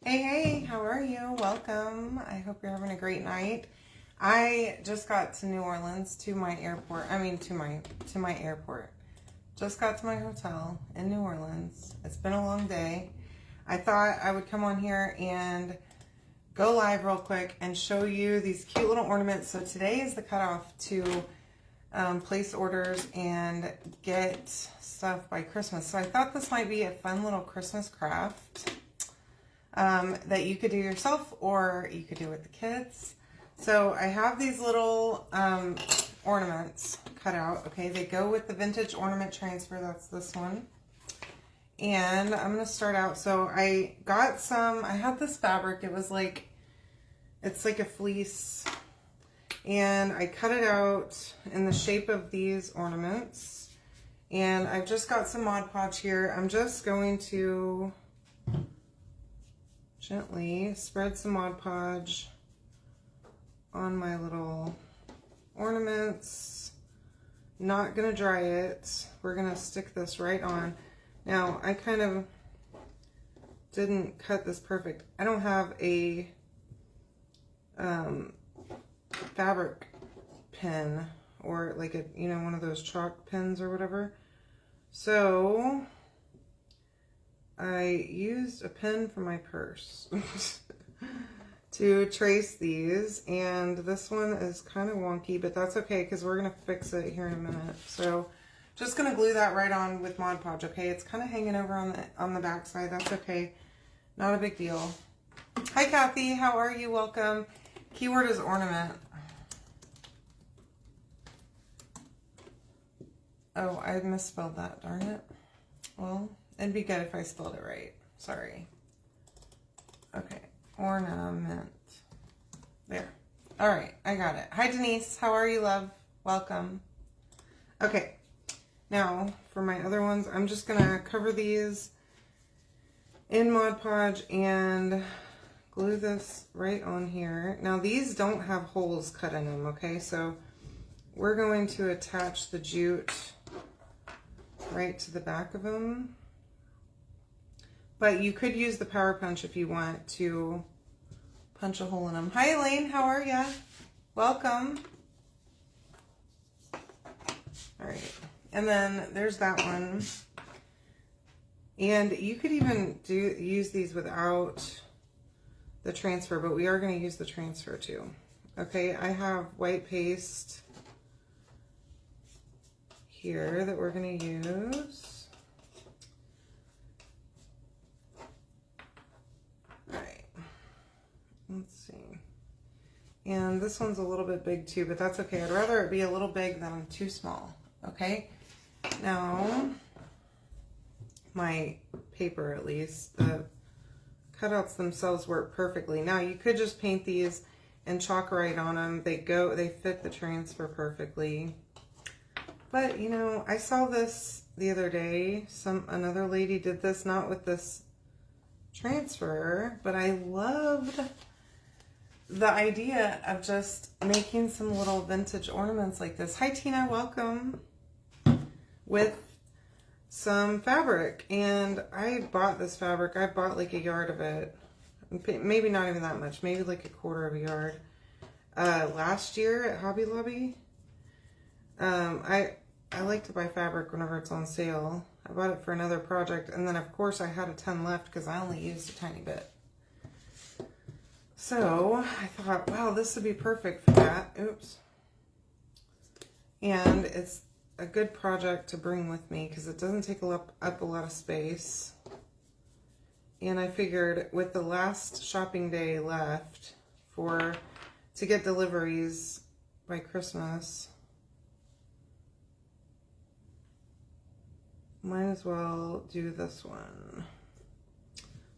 Hey, how are you? Welcome. I hope you're having a great night. I just got to New Orleans to my airport. To my airport. Just got to my hotel in New Orleans. It's been a long day. I thought I would come on here and go live real quick and show you these cute little ornaments. So today is the cutoff to place orders and get stuff by Christmas. So I thought this might be a fun little Christmas craft that you could do yourself or you could do with the kids. So I have these little ornaments cut out. Okay, they go with the vintage ornament transfer. That's this one. And I'm going to start out. So I got some, I had this fabric. It's like a fleece. And I cut it out in the shape of these ornaments. And I've just got some Mod Podge here. I'm just going to gently spread some Mod Podge on my little ornaments. Not gonna dry it. We're gonna stick this right on. Now, I kind of didn't cut this perfect. I don't have a fabric pen or like a, one of those chalk pens or whatever. So I used a pen from my purse to trace these, and this one is kind of wonky, but that's okay because we're going to fix it here in a minute. So just going to glue that right on with Mod Podge, okay? It's kind of hanging over on the back side. That's okay. Not a big deal. Hi, Kathy. How are you? Welcome. Keyword is ornament. Oh, I misspelled that. Darn it. Well, it'd be good if I spelled it right. Sorry. Okay. Ornament. There. All right. I got it. Hi, Denise. How are you, love? Welcome. Okay. Now, for my other ones, I'm just going to cover these in Mod Podge and glue this right on here. Now, these don't have holes cut in them, okay? So, we're going to attach the jute right to the back of them. But you could use the power punch if you want to punch a hole in them. Hi, Elaine. How are ya? Welcome. All right. And then there's that one. And you could even use these without the transfer, but we are going to use the transfer too. Okay, I have white paste here that we're going to use. Let's see. And this one's a little bit big too, but that's okay. I'd rather it be a little big than too small. Okay. Now, my paper at least, the cutouts themselves work perfectly. Now, you could just paint these and chalk right on them. They fit the transfer perfectly. But, I saw this the other day. Another lady did this, not with this transfer, but I loved the idea of just making some little vintage ornaments like this. Hi, Tina, welcome. With some fabric, and I bought this fabric. I bought like a yard of it, maybe not even that much, maybe like a quarter of a yard last year at Hobby Lobby. I like to buy fabric whenever it's on sale. I bought it for another project, and then of course I had a ton left because I only used a tiny bit. So I thought, wow, this would be perfect for that. Oops. And it's a good project to bring with me because it doesn't take up a lot of space. And I figured with the last shopping day left to get deliveries by Christmas, might as well do this one.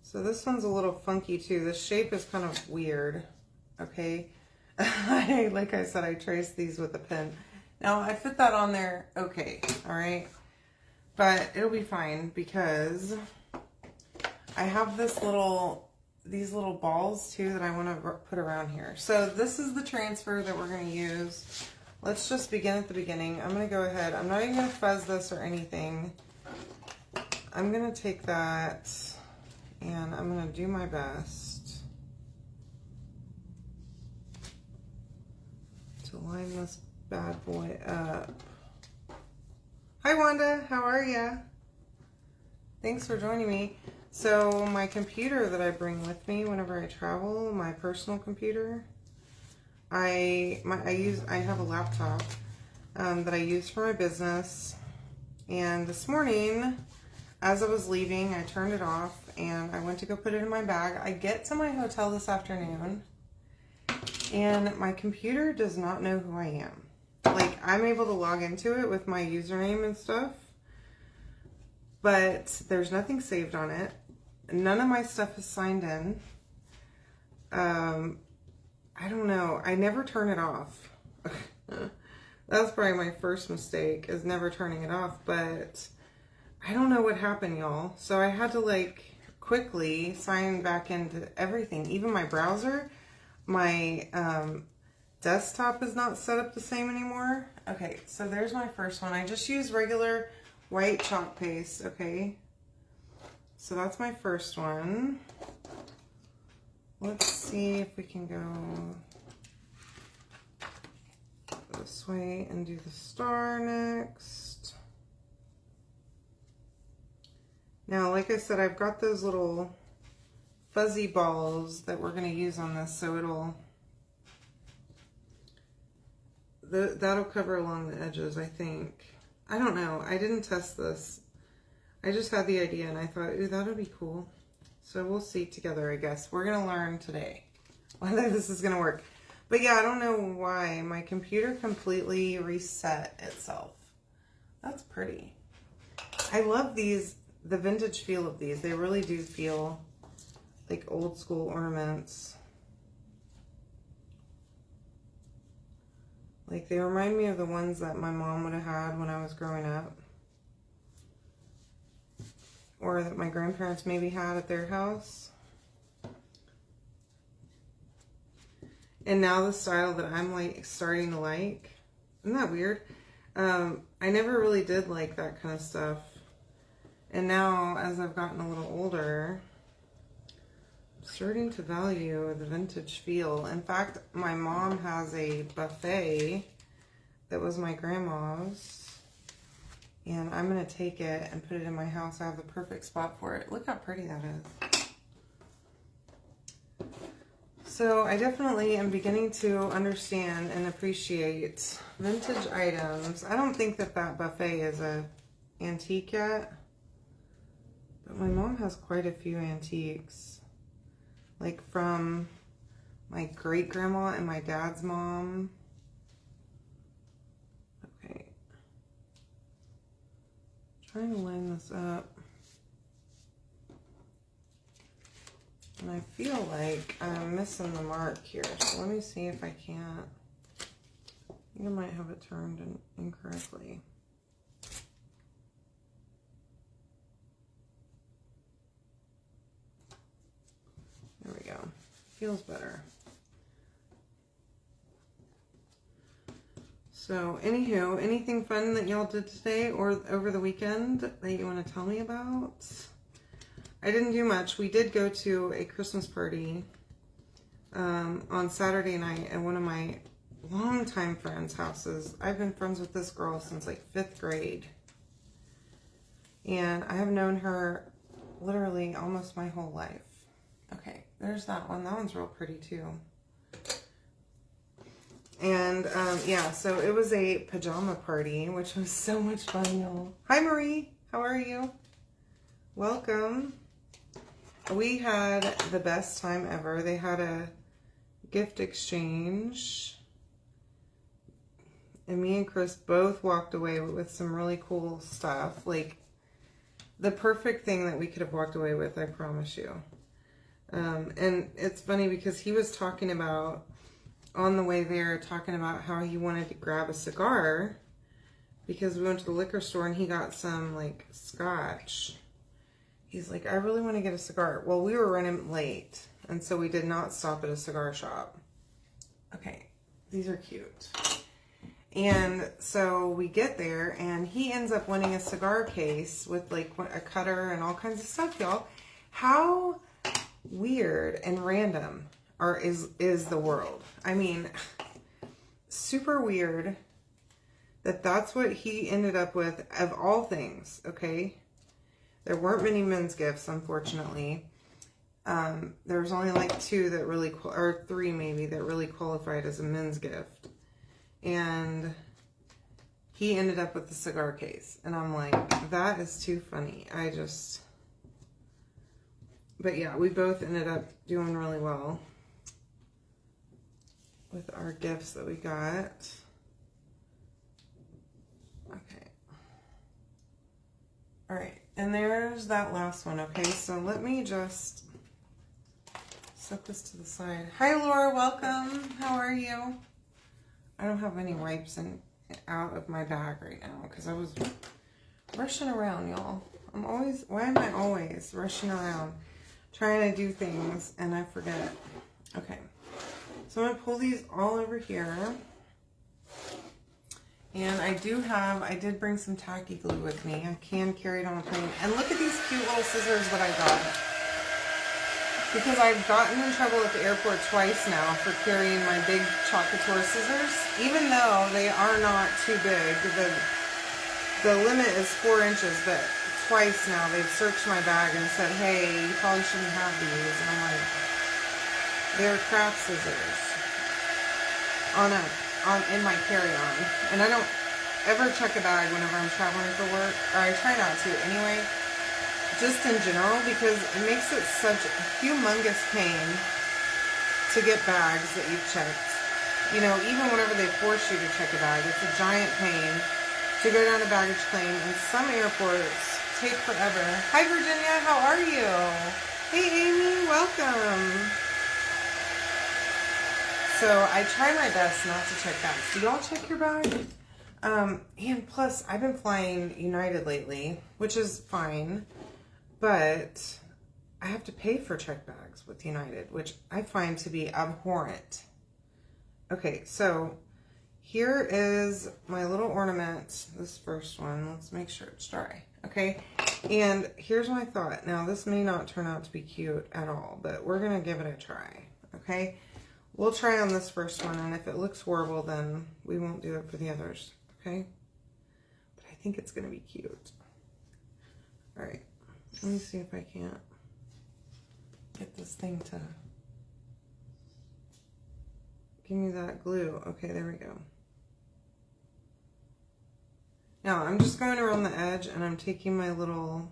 So this one's a little funky too. The shape is kind of weird, okay? Like I said, I traced these with a pen. Now, I fit that on there okay, all right? But it'll be fine because I have these little balls too that I want to put around here. So this is the transfer that we're going to use. Let's just begin at the beginning. I'm going to go ahead. I'm not even going to fuzz this or anything. I'm going to take that And I'm going to do my best to line this bad boy up. Hi Wanda, how are ya? Thanks for joining me. So my computer that I bring with me whenever I travel, my personal computer, I have a laptop that I use for my business. And this morning, as I was leaving, I turned it off and I went to go put it in my bag. I get to my hotel this afternoon and my computer does not know who I am. Like, I'm able to log into it with my username and stuff, but there's nothing saved on it. None of my stuff is signed in. I don't know. I never turn it off. That's probably my first mistake, is never turning it off, but I don't know what happened, y'all. So I had to like quickly sign back into everything. Even my browser, my desktop is not set up the same anymore. Okay, so there's my first one. I just use regular white chalk paste, okay? So that's my first one. Let's see if we can go this way and do the star next. Now, like I said, I've got those little fuzzy balls that we're going to use on this, so that'll cover along the edges, I think. I don't know. I didn't test this. I just had the idea and I thought, ooh, that'll be cool. So we'll see together, I guess. We're going to learn today whether this is going to work. But yeah, I don't know why my computer completely reset itself. That's pretty. I love these, the vintage feel of these. They really do feel like old school ornaments. Like, they remind me of the ones that my mom would have had when I was growing up. Or that my grandparents maybe had at their house. And now the style that I'm like starting to like. Isn't that weird? I never really did like that kind of stuff. And now, as I've gotten a little older, I'm starting to value the vintage feel. In fact, my mom has a buffet that was my grandma's. And I'm going to take it and put it in my house. I have the perfect spot for it. Look how pretty that is. So I definitely am beginning to understand and appreciate vintage items. I don't think that that buffet is a antique yet. But my mom has quite a few antiques. Like from my great-grandma and my dad's mom. Okay. Trying to line this up. And I feel like I'm missing the mark here. So let me see if I can't. I think I might have it turned in incorrectly. There we go. Feels better. So, anywho, anything fun that y'all did today or over the weekend that you want to tell me about? I didn't do much. We did go to a Christmas party on Saturday night at one of my longtime friends' houses. I've been friends with this girl since like 5th grade. And I have known her literally almost my whole life. Okay, there's that one. That one's real pretty too. And yeah, so it was a pajama party, which was so much fun, y'all. Hi, Marie. How are you? Welcome. We had the best time ever. They had a gift exchange. And me and Chris both walked away with some really cool stuff. Like, the perfect thing that we could have walked away with, I promise you. And it's funny because he was talking about, on the way there, talking about how he wanted to grab a cigar because we went to the liquor store and he got some, like, scotch. He's like, I really want to get a cigar. Well, we were running late, and so we did not stop at a cigar shop. Okay, these are cute. And so we get there, and he ends up winning a cigar case with, like, a cutter and all kinds of stuff, y'all. How weird and random is the world. I mean, super weird that that's what he ended up with, of all things, okay? There weren't many men's gifts, unfortunately. There was only like 2 that really, or 3 maybe, that really qualified as a men's gift. And he ended up with the cigar case. And I'm like, that is too funny. But yeah, we both ended up doing really well with our gifts that we got. Okay. All right. And there's that last one. Okay. So let me just set this to the side. Hi, Laura. Welcome. How are you? I don't have any wipes out of my bag right now because I was rushing around, y'all. Why am I always rushing around trying to do things and I forget? Okay. So I'm going to pull these all over here. And I did bring some tacky glue with me. I can carry it on a plane. And look at these cute little scissors that I got. Because I've gotten in trouble at the airport twice now for carrying my big Chocateur scissors. Even though they are not too big. The limit is 4 inches, but twice now they've searched my bag and said, hey, you probably shouldn't have these. And I'm like, they're craft scissors in my carry-on. And I don't ever check a bag whenever I'm traveling for work, or I try not to anyway, just in general, because it makes it such a humongous pain to get bags that you've checked. You know, even whenever they force you to check a bag, it's a giant pain to go down to baggage claim, and some airports take forever. Hi, Virginia, how are you? Hey, Amy, welcome. So I try my best not to check bags. Do y'all check your bag? And plus, I've been flying United lately, which is fine, but I have to pay for check bags with United, which I find to be abhorrent. Okay, so here is my little ornament, this first one. Let's make sure it's dry, okay? And here's my thought. Now, this may not turn out to be cute at all, but we're going to give it a try, okay? We'll try on this first one, and if it looks horrible, then we won't do it for the others, okay? But I think it's going to be cute. All right, let me see if I can't get this thing to give me that glue. Okay, there we go. Now, I'm just going around the edge, and I'm taking my little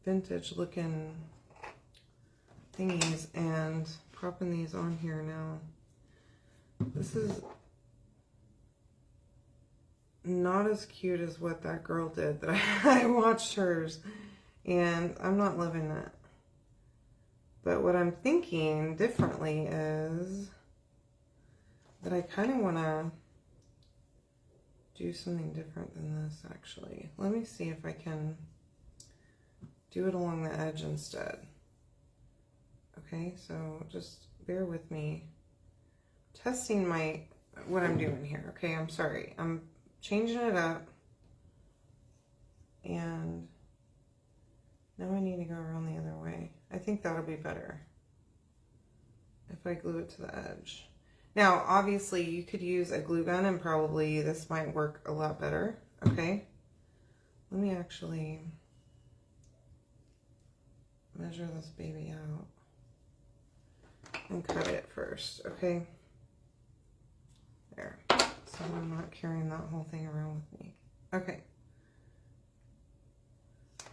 vintage looking thingies and propping these on here now. This is not as cute as what that girl did that I watched hers, and I'm not loving it. But what I'm thinking differently is that I kind of want to do something different than this, actually. Let me see if I can do it along the edge instead. Okay, so just bear with me. Testing what I'm doing here. Okay, I'm sorry. I'm changing it up. And now I need to go around the other way. I think that'll be better if I glue it to the edge. Now, obviously, you could use a glue gun and probably this might work a lot better. Okay, let me actually measure this baby out and cut it first, okay? There, so that I'm not carrying that whole thing around with me. Okay.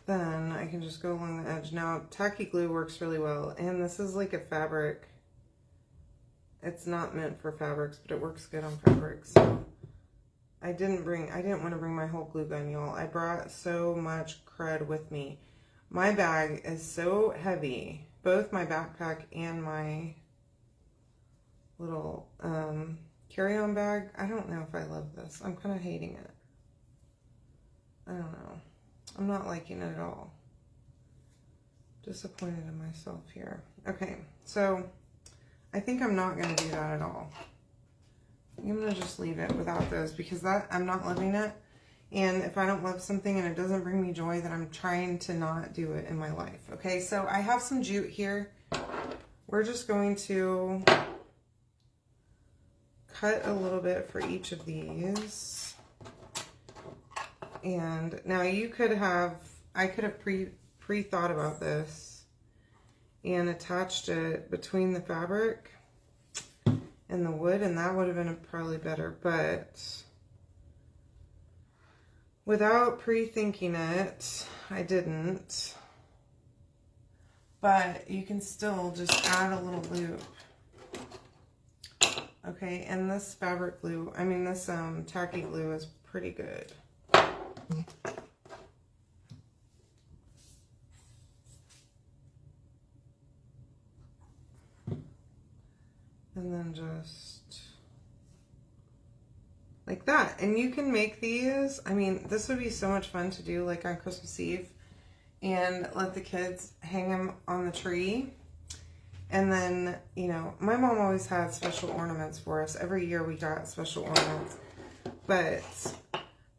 Then I can just go along the edge. Now, tacky glue works really well, and this is like a fabric. It's not meant for fabrics, but it works good on fabrics. So I didn't want to bring my whole glue gun, y'all. I brought so much crud with me. My bag is so heavy, both my backpack and my little carry-on bag. I don't know if I love this. I'm kind of hating it. I don't know. I'm not liking it at all. Disappointed in myself here. Okay, so I think I'm not going to do that at all. I'm going to just leave it without those because I'm not loving it. And if I don't love something and it doesn't bring me joy, then I'm trying to not do it in my life. Okay, so I have some jute here. We're just going to cut a little bit for each of these. And now I could have pre-thought about this and attached it between the fabric and the wood, and that would have been probably better, but without pre-thinking it, I didn't. But you can still just add a little loop. Okay, and this fabric glue, this tacky glue is pretty good. And then just like that. And you can make these, this would be so much fun to do like on Christmas Eve and let the kids hang them on the tree. And then, you know, my mom always had special ornaments for us. Every year we got special ornaments. But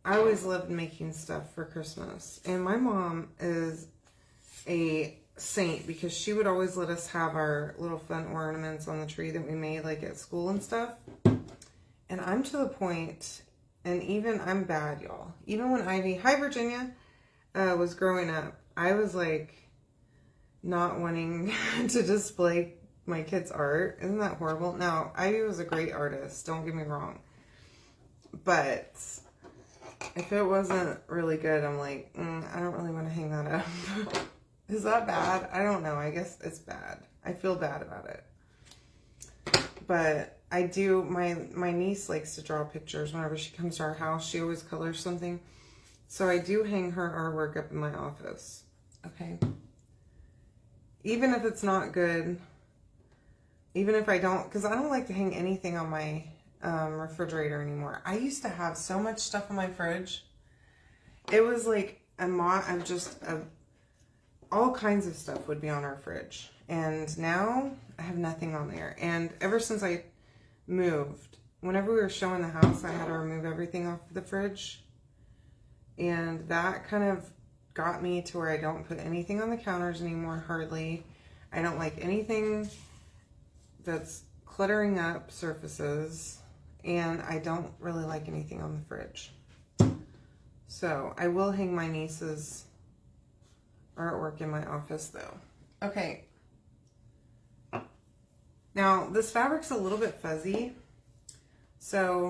I always loved making stuff for Christmas. And my mom is a saint because she would always let us have our little fun ornaments on the tree that we made like at school and stuff. And I'm to the point, and even I'm bad, y'all. Even when Ivy, hi Virginia, was growing up, I was like not wanting to display my kids' art. Isn't that horrible? Now, Ivy was a great artist, don't get me wrong. But if it wasn't really good, I'm like, I don't really want to hang that up. Is that bad? I don't know. I guess it's bad. I feel bad about it. But I do, my niece likes to draw pictures whenever she comes to our house. She always colors something. So I do hang her artwork up in my office. Okay. Even if it's not good, even if I don't, because I don't like to hang anything on my refrigerator anymore. I used to have so much stuff in my fridge. It was like all kinds of stuff would be on our fridge. And now I have nothing on there. And ever since I moved, whenever we were showing the house, I had to remove everything off the fridge. And that kind of got me to where I don't put anything on the counters anymore, hardly. I don't like anything that's cluttering up surfaces. And I don't really like anything on the fridge. So I will hang my niece's artwork in my office though. Okay. Now this fabric's a little bit fuzzy. So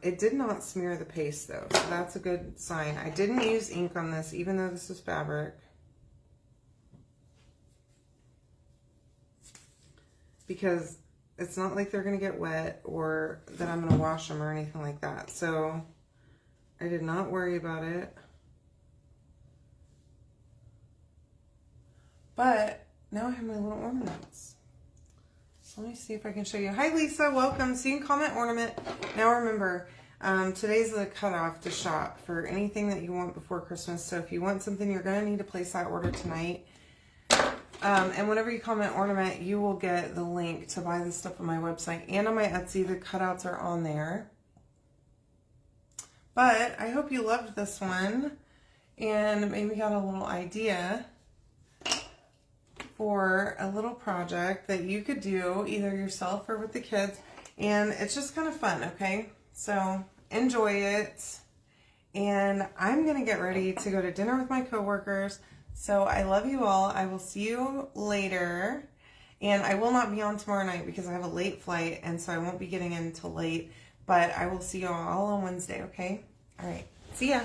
it did not smear the paste though. So that's a good sign. I didn't use ink on this even though this is fabric. Because it's not like they're going to get wet or that I'm going to wash them or anything like that. So I did not worry about it. But now I have my little ornaments. So let me see if I can show you. Hi Lisa, welcome. See and comment ornament. Now remember, today's the cutoff to shop for anything that you want before Christmas. So if you want something, you're going to need to place that order tonight. And whenever you comment ornament, you will get the link to buy this stuff on my website and on my Etsy. The cutouts are on there. But I hope you loved this one and maybe got a little idea for a little project that you could do either yourself or with the kids. And it's just kind of fun, okay? So enjoy it. And I'm going to get ready to go to dinner with my coworkers. So I love you all. I will see you later. And I will not be on tomorrow night because I have a late flight. And so I won't be getting in till late. But I will see you all on Wednesday, okay? All right. See ya.